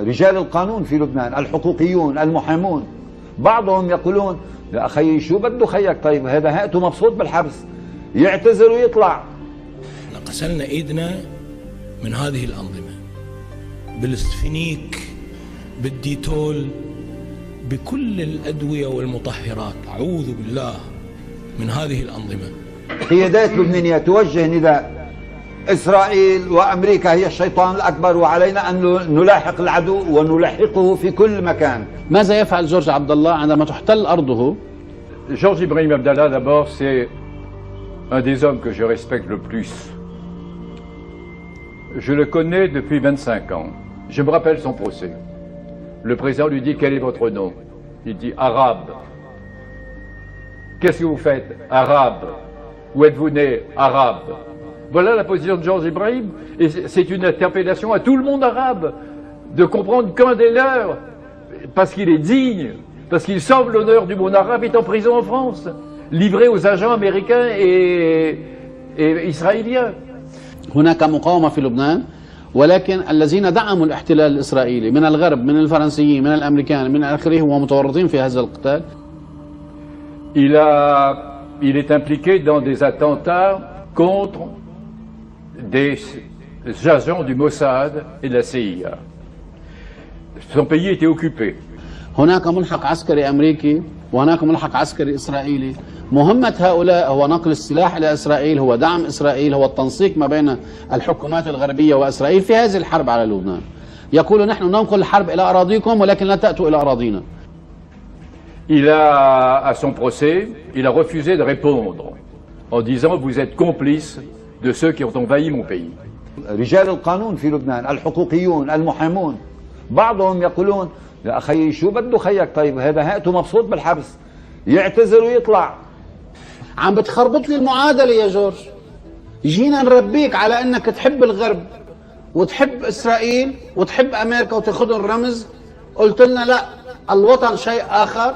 رجال القانون في لبنان، الحقوقيون، المحامون، بعضهم يقولون يا أخي شو بده خيك؟ طيب هذا هيئته مبسوط بالحبس، يعتذر ويطلع. غسلنا ايدنا من هذه الأنظمة بالسفنيك، بالديتول، بكل الأدوية والمطهرات. أعوذ بالله من هذه الأنظمة. قيادات لبنانية توجه نداء: إسرائيل وأمريكا هي الشيطان الأكبر، وعلينا أن نلاحق العدو ونلاحقه في كل مكان. ماذا يفعل جورج عبد الله عندما تحتل أرضه؟ Georges Ibrahim Abdallah, d'abord, c'est un des hommes que je respecte le plus. Je le connais depuis 25 ans. Je me rappelle son procès. Le président lui dit: quel est votre nom? Il dit: arabe. Qu'est-ce que vous faites? Arabe. Où êtes-vous né? Arabe. Voilà la position de Georges Ibrahim. Et c'est une interpellation à tout le monde arabe de comprendre qu'un des leurs, parce qu'il est digne, parce qu'il sauve l'honneur du monde arabe, est en prison en France, livré aux agents américains et israéliens. هناك مقاومة في لبنان، ولكن الذين دعموا الاحتلال الإسرائيلي من الغرب، من الفرنسيين، من الأمريكان، من آخره، ومتورطين في هذا القتال. Il est impliqué dans des attentats contre des agents du Mossad et de la CIA. Son pays était occupé. هناك ملحق عسكري أمريكي وهناك ملحق عسكري إسرائيلي. مهمة هؤلاء هو نقل السلاح إلى إسرائيل، هو دعم إسرائيل، هو التنسيق ما بين الحكومات الغربية وإسرائيل في هذه الحرب على لبنان. يقول نحن ننقل الحرب إلى أراضيكم ولكن لا تأتوا إلى أراضينا. À son procès, il a refusé de répondre en disant: vous êtes complice de ceux qui ont envahi mon pays. رجال القانون في لبنان، الحقوقيون، المحامون، بعضهم يقولون يا أخي شو بده خيك؟ طيب هذا هيئته مبسوط بالحبس، يعتذر ويطلع. عم بتخربط لي المعادلة يا جورج. جينا نربيك على أنك تحب الغرب وتحب إسرائيل وتحب أمريكا وتاخذهم رمز، قلت لنا لا، الوطن شيء آخر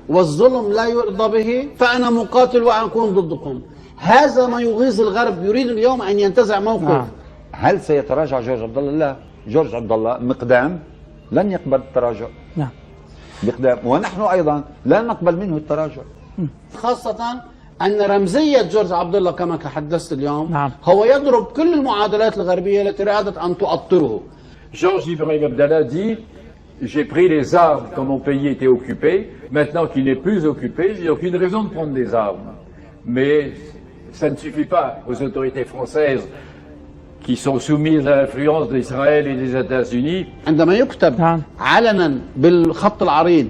والظلم لا يرضى به، فأنا مقاتل وأكون ضدكم. هذا ما يغيظ الغرب، يريد اليوم أن ينتزع موقف. هل سيتراجع جورج عبد الله؟ لا، جورج عبد الله مقدام لن يقبل التراجع. نعم. مقدام، ونحن أيضا لا نقبل منه التراجع. خاصة أن رمزية جورج عبد الله كما تحدثت اليوم، نعم، هو يضرب كل المعادلات الغربية التي أرادت أن تؤطره. Georges Ibrahim Abdallah dit: j'ai pris les armes quand mon pays était occupé. Maintenant qu'il n'est plus occupé, j'ai aucune raison de prendre des armes. Mais ça ne suffit pas aux autorités françaises qui sont soumises à l'influence d'Israël et des États-Unis. عندما يكتب علنا بالخط العريض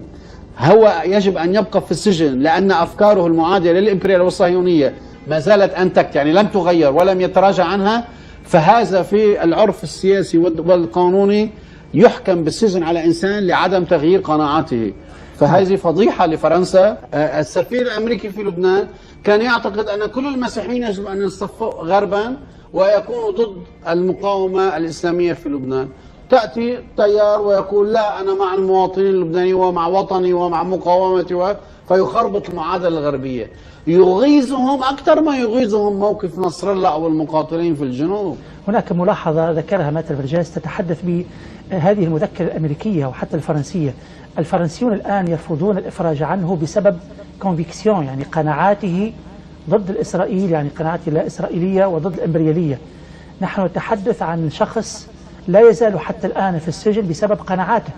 هو يجب أن يبقى في السجن لأن أفكاره المعادية للإمبريال والصهيونية ما زالت أنتكت، يعني لم تغير ولم يتراجع عنها، فهذا في العرف السياسي والقانوني يحكم بالسجن على إنسان لعدم تغيير قناعاته. فهذه فضيحة لفرنسا. السفير الأمريكي في لبنان كان يعتقد أن كل المسيحيين يجب أن يصفوا غربا ويكونوا ضد المقاومة الإسلامية في لبنان. تأتي تيار ويقول لا، أنا مع المواطنين اللبنانيين ومع وطني ومع مقاومتي، فيخربط المعادلة الغربية. يغيظهم أكثر ما يغيظهم موقف نصر الله أو المقاتلين في الجنوب. هناك ملاحظة ذكرها ماتر فرجاس تتحدث بهذه المذكرة الأمريكية وحتى الفرنسية. الفرنسيون الآن يرفضون الإفراج عنه بسبب كونفيكسيون، يعني قناعاته ضد الإسرائيل، يعني قناعاته لا إسرائيلية وضد الإمبريالية. نحن نتحدث عن شخص لا يزال حتى الآن في السجن بسبب قناعاته.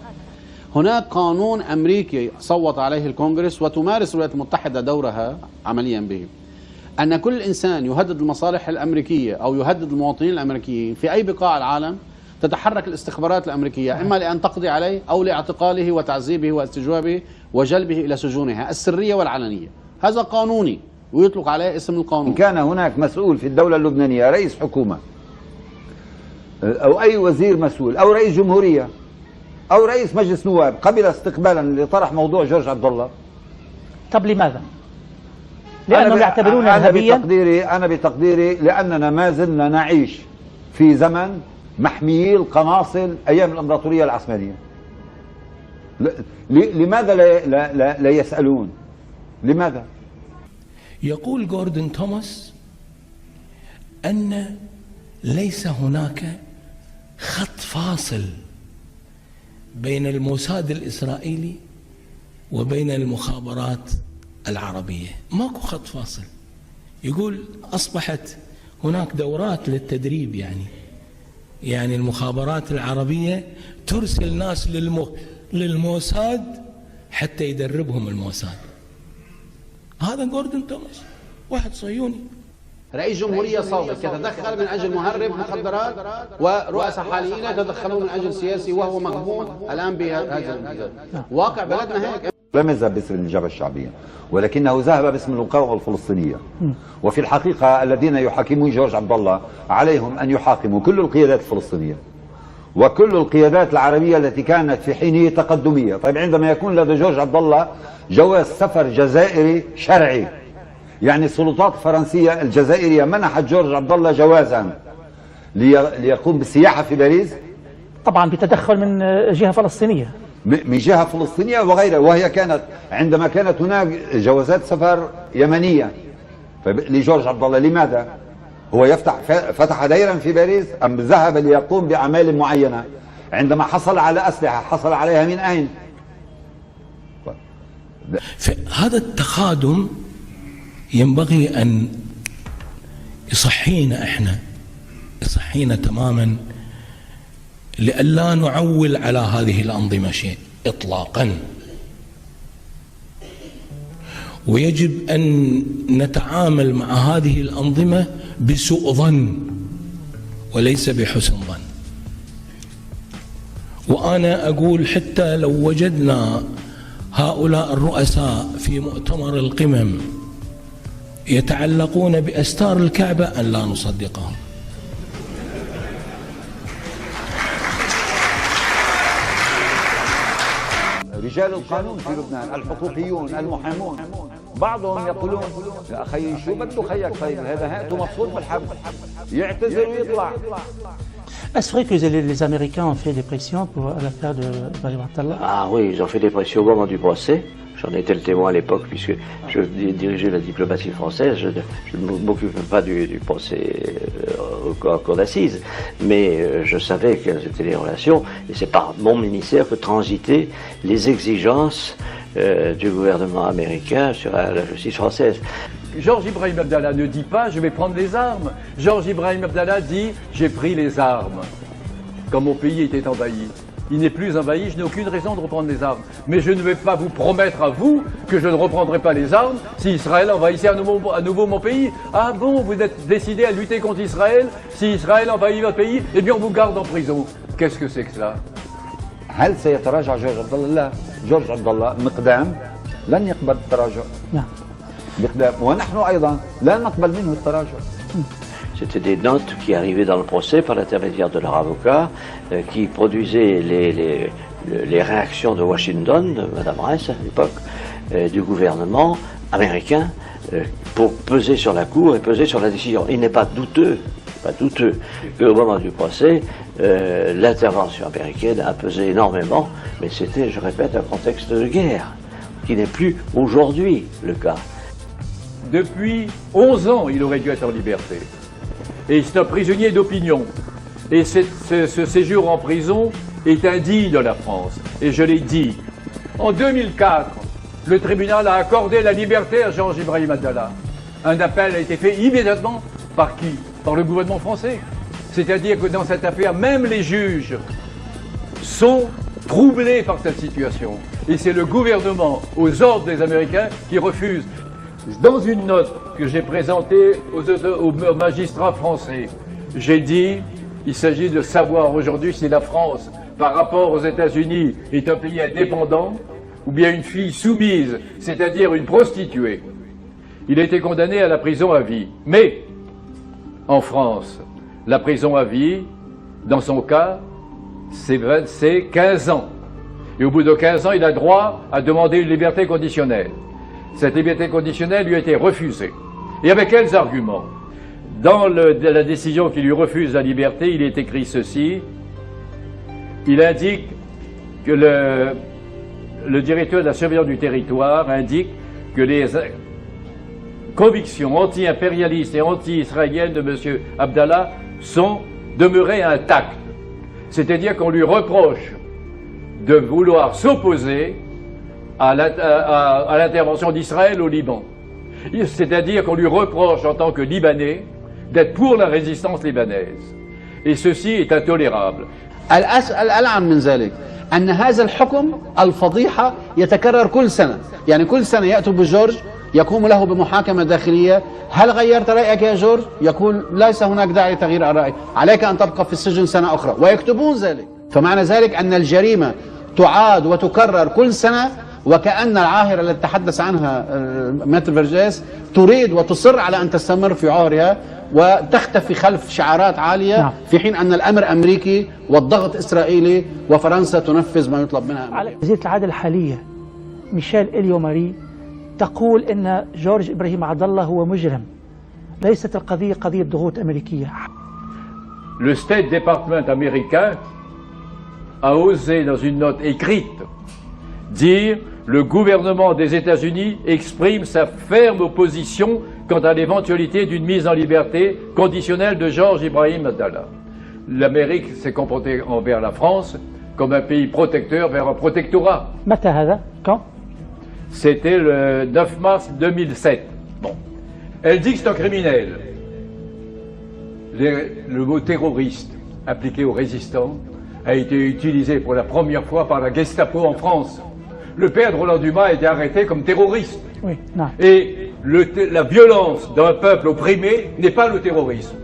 هناك قانون أمريكي صوت عليه الكونغرس وتمارس الولايات المتحدة دورها عمليا به، أن كل إنسان يهدد المصالح الأمريكية أو يهدد المواطنين الأمريكيين في أي بقاع العالم تتحرك الاستخبارات الأمريكية إما لأن تقضي عليه أو لاعتقاله وتعذيبه واستجوابه وجلبه إلى سجونها السرية والعلنية. هذا قانوني ويطلق عليه اسم القانون. إن كان هناك مسؤول في الدولة اللبنانية، رئيس حكومة أو أي وزير مسؤول أو رئيس جمهورية أو رئيس مجلس نواب قبل استقبالا لطرح موضوع جورج عبد الله، طب لماذا؟ لأنهم يعتبرون إرهابيا؟ أنا بتقديري لأننا ما زلنا نعيش في زمن محميي القناصل أيام الإمبراطورية العثمانية. لماذا لا يسألون؟ لماذا؟ يقول جوردن توماس أن ليس هناك خط فاصل بين الموساد الإسرائيلي وبين المخابرات العربية، ماكو خط فاصل. يقول أصبحت هناك دورات للتدريب، يعني المخابرات العربية ترسل ناس للموساد حتى يدربهم الموساد. هذا جوردن توماس، واحد صهيوني. رئيس جمهورية سابق يتدخل من أجل مهرب مخدرات، ورؤساء حاليين يتدخلون من أجل سياسي، وهو مغموض الآن بهذا المجال. واقع بلدنا هيك. لم يذهب باسم النجابة الشعبية، ولكنه ذهب باسم المقاومة الفلسطينية. وفي الحقيقة الذين يحاكمون جورج عبد الله عليهم أن يحاكموا كل القيادات الفلسطينية وكل القيادات العربية التي كانت في حينه تقدمية. طيب عندما يكون لدى جورج عبد الله جواز سفر جزائري شرعي، يعني السلطات الفرنسية الجزائرية منحت جورج عبد الله جوازا ليقوم بالسياحة في باريس، طبعا بتدخل من جهة فلسطينية، من جهة فلسطينية وغيرها، وهي كانت عندما كانت هناك جوازات سفر يمنية لجورج عبد الله. لماذا؟ هو فتح ديرا في باريس أم ذهب ليقوم بأعمال معينة؟ عندما حصل على أسلحة حصل عليها من أين؟ هذا التخادم ينبغي أن يصحينا تماما، لئلا نعول على هذه الأنظمة شيء إطلاقا. ويجب أن نتعامل مع هذه الأنظمة بسوء ظن وليس بحسن ظن. وأنا أقول حتى لو وجدنا هؤلاء الرؤساء في مؤتمر القمم يتعلقون بأستار الكعبة أن لا نصدقهم. رجال القانون في لبنان، الحقوقيون، المحامون، بعضهم يقولون يا أخي شو بده خيك؟ طيب هذا هاتوا مبسوط بالحبل، يعتذر ويطلع. Est-ce vrai que les Américains ont fait des pressions pour l'affaire de Ibrahim Abdallah? Ah oui, ils ont fait des pressions au moment du procès. J'en étais le témoin à l'époque puisque je dirigeais la diplomatie française. Je ne m'occupais pas du procès en cour d'assises, mais je savais quelles étaient les relations et c'est par mon ministère que transitaient les exigences du gouvernement américain sur la justice française. Georges Ibrahim Abdallah ne dit pas « je vais prendre les armes ». Georges Ibrahim Abdallah dit « j'ai pris les armes » quand mon pays était envahi. Il n'est plus envahi, je n'ai aucune raison de reprendre les armes. Mais je ne vais pas vous promettre à vous que je ne reprendrai pas les armes si Israël envahissait à nouveau mon pays. Ah bon, vous êtes décidé à lutter contre Israël? Si Israël envahit votre pays, eh bien on vous garde en prison. Qu'est-ce que c'est que cela? هل سيتراجع جورج عبد الله؟ لا، جورج عبد الله مقدام لن يقبل التراجع. نعم. مقدام، ونحن أيضا لا نقبل منه التراجع. C'était des notes qui arrivaient dans le procès par l'intermédiaire de leur avocat, qui produisaient les réactions de Washington, de Mme Rice à l'époque, du gouvernement américain, pour peser sur la cour et peser sur la décision. Il n'est pas douteux qu'au moment du procès, l'intervention américaine a pesé énormément, mais c'était, je répète, un contexte de guerre, qui n'est plus aujourd'hui le cas. Depuis 11 ans, il aurait dû être en liberté. Et c'est un prisonnier d'opinion. Et ce séjour en prison est indigne de la France. Et je l'ai dit. En 2004, le tribunal a accordé la liberté à Georges Ibrahim Abdallah. Un appel a été fait immédiatement par qui? Par le gouvernement français. C'est-à-dire que dans cette affaire, même les juges sont troublés par cette situation. Et c'est le gouvernement, aux ordres des Américains, qui refuse. Dans une note que j'ai présentée aux magistrats français, j'ai dit il s'agit de savoir aujourd'hui si la France, par rapport aux États-Unis, est un pays indépendant ou bien une fille soumise, c'est-à-dire une prostituée. Il a été condamné à la prison à vie. Mais, en France, la prison à vie, dans son cas, c'est 15 ans. Et au bout de 15 ans, il a droit à demander une liberté conditionnelle. Cette liberté conditionnelle lui a été refusée. Et avec quels arguments? Dans la décision qui lui refuse la liberté, il est écrit ceci. Il indique que le directeur de la surveillance du territoire indique que les convictions anti-impérialistes et anti-israéliennes de M. Abdallah sont demeurées intactes. C'est-à-dire qu'on lui reproche de vouloir s'opposer à l'intervention d'Israël au Liban. C'est-à-dire qu'on lui reproche en tant que Libanais d'être pour la résistance libanaise. Et ceci est intolérable. الألعن من ذلك أن هذا الحكم الفضيحة يتكرر كل سنة، يعني كل سنة يأتوا بجورج يقوم له بمحاكمة داخلية. هل غيرت رأيك يا جورج؟ يقول ليس هناك داعي لتغيير الرأي، عليك أن تبقى في السجن سنة أخرى، ويكتبون ذلك. فمعنى ذلك أن الجريمة تعاد وتكرر كل سنة، وكأن العاهرة التي تحدث عنها ماتر فيرجيس تريد وتصر على أن تستمر في عهرها وتختفي خلف شعارات عالية، في حين أن الأمر أمريكي والضغط إسرائيلي وفرنسا تنفذ ما يطلب منها. على وزيرة العدل الحالية ميشيل إليو ماري تقول أن جورج إبراهيم عبد الله هو مجرم، ليست القضية قضية ضغوط أمريكية. Le State Department américain a osé dans une note écrite dire le gouvernement des États-Unis exprime sa ferme opposition quant à l'éventualité d'une mise en liberté conditionnelle de Georges Ibrahim Abdallah. L'Amérique s'est comportée envers la France comme un pays protecteur vers un protectorat. متى هذا؟ quand? C'était le 9 mars 2007. Bon. Elle dit que c'est un criminel. Le mot terroriste appliqué aux résistants a été utilisé pour la première fois par la Gestapo en France. Le père de Roland Dumas a été arrêté comme terroriste. Oui, non. Et la violence d'un peuple opprimé n'est pas le terrorisme,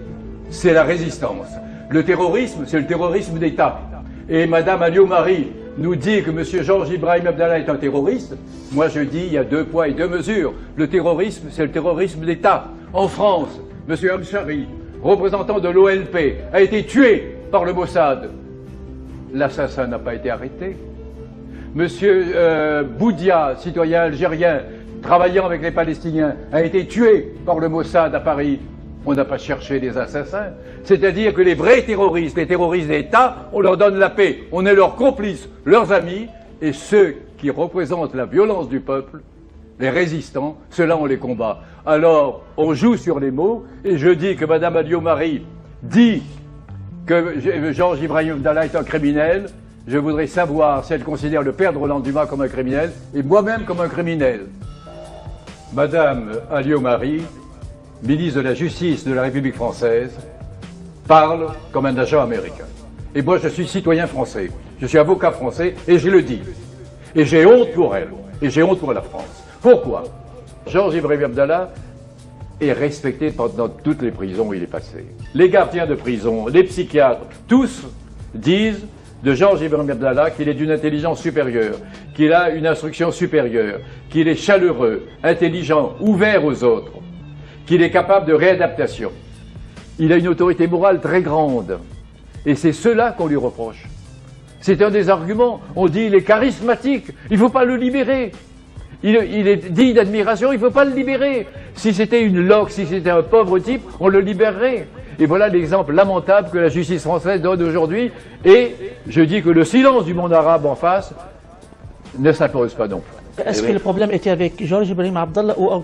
c'est la résistance. Le terrorisme, c'est le terrorisme d'État. Et Madame Alliot-Marie nous dit que M. Georges Ibrahim Abdallah est un terroriste. Moi je dis il y a 2 poids et 2 mesures. Le terrorisme, c'est le terrorisme d'État. En France, M. Amchari, représentant de l'OLP, a été tué par le Mossad. L'assassin n'a pas été arrêté. Monsieur Boudia, citoyen algérien, travaillant avec les Palestiniens, a été tué par le Mossad à Paris. On n'a pas cherché les assassins. C'est-à-dire que les vrais terroristes, les terroristes d'État, on leur donne la paix. On est leurs complices, leurs amis, et ceux qui représentent la violence du peuple, les résistants, ceux-là on les combat. Alors, on joue sur les mots, et je dis que Madame Alliot-Marie dit que Georges Ibrahim Abdallah est un criminel. Je voudrais savoir si elle considère le père de Roland Dumas comme un criminel et moi-même comme un criminel. Madame Alliot-Marie, ministre de la Justice de la République française, parle comme un agent américain. Et moi, je suis citoyen français. Je suis avocat français et je le dis. Et j'ai honte pour elle. Et j'ai honte pour la France. Pourquoi? Georges Ibrahim Abdallah est respecté pendant toutes les prisons où il est passé. Les gardiens de prison, les psychiatres, tous disent de Georges Ibrahim Abdallah qu'il est d'une intelligence supérieure, qu'il a une instruction supérieure, qu'il est chaleureux, intelligent, ouvert aux autres, qu'il est capable de réadaptation. Il a une autorité morale très grande. Et c'est cela qu'on lui reproche. C'est un des arguments. On dit il est charismatique, il ne faut pas le libérer. Il est digne d'admiration, il ne faut pas le libérer. Si c'était une loque, si c'était un pauvre type, on le libérerait. Et voilà l'exemple lamentable que la justice française donne aujourd'hui. Et je dis que le silence du monde arabe en face ne s'impose pas non plus. Est-ce que le problème était avec Georges Ibrahim Abdallah ou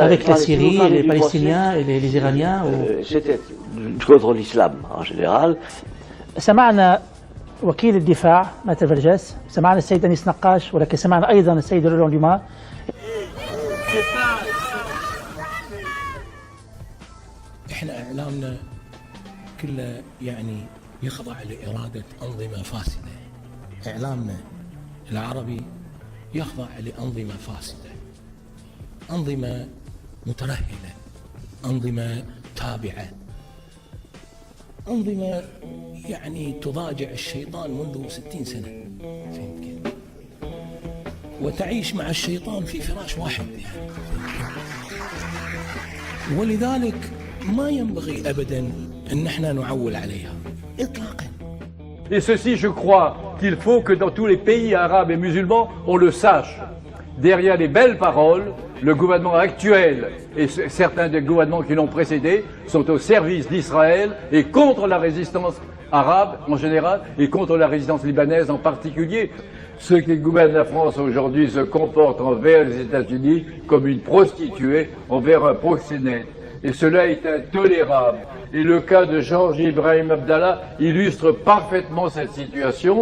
avec la Syrie, les Palestiniens et les Iraniens? C'était contre l'islam en général. سمعنا وكيل الدفاع ماتر فيرجيس، سمعنا السيد أنيس نقاش، ولكن سمعنا أيضا السيد رولان دوما. احنا اعلامنا كله يعني يخضع لإرادة أنظمة فاسدة. اعلامنا العربي يخضع لأنظمة فاسدة، أنظمة مترهلة، أنظمة تابعة، أنظمة يعني تضاجع الشيطان منذ 60 سنة، فهمت كيف؟ وتعيش مع الشيطان في فراش واحد يعني. ولذلك ما ينبغي أبدا أن احنا نعول عليها إطلاقا. Et ceci, je crois qu'il faut que dans tous les pays arabes et musulmans, on le sache. Derrière les belles paroles, le gouvernement actuel et certains des gouvernements qui l'ont précédé sont au service d'Israël et contre la résistance arabe en général et contre la résistance libanaise en particulier. Ceux qui gouvernent la France aujourd'hui se comportent envers les États-Unis comme une prostituée envers un proxénète. Et cela est intolérable. Et le cas de Georges Ibrahim Abdallah illustre parfaitement cette situation.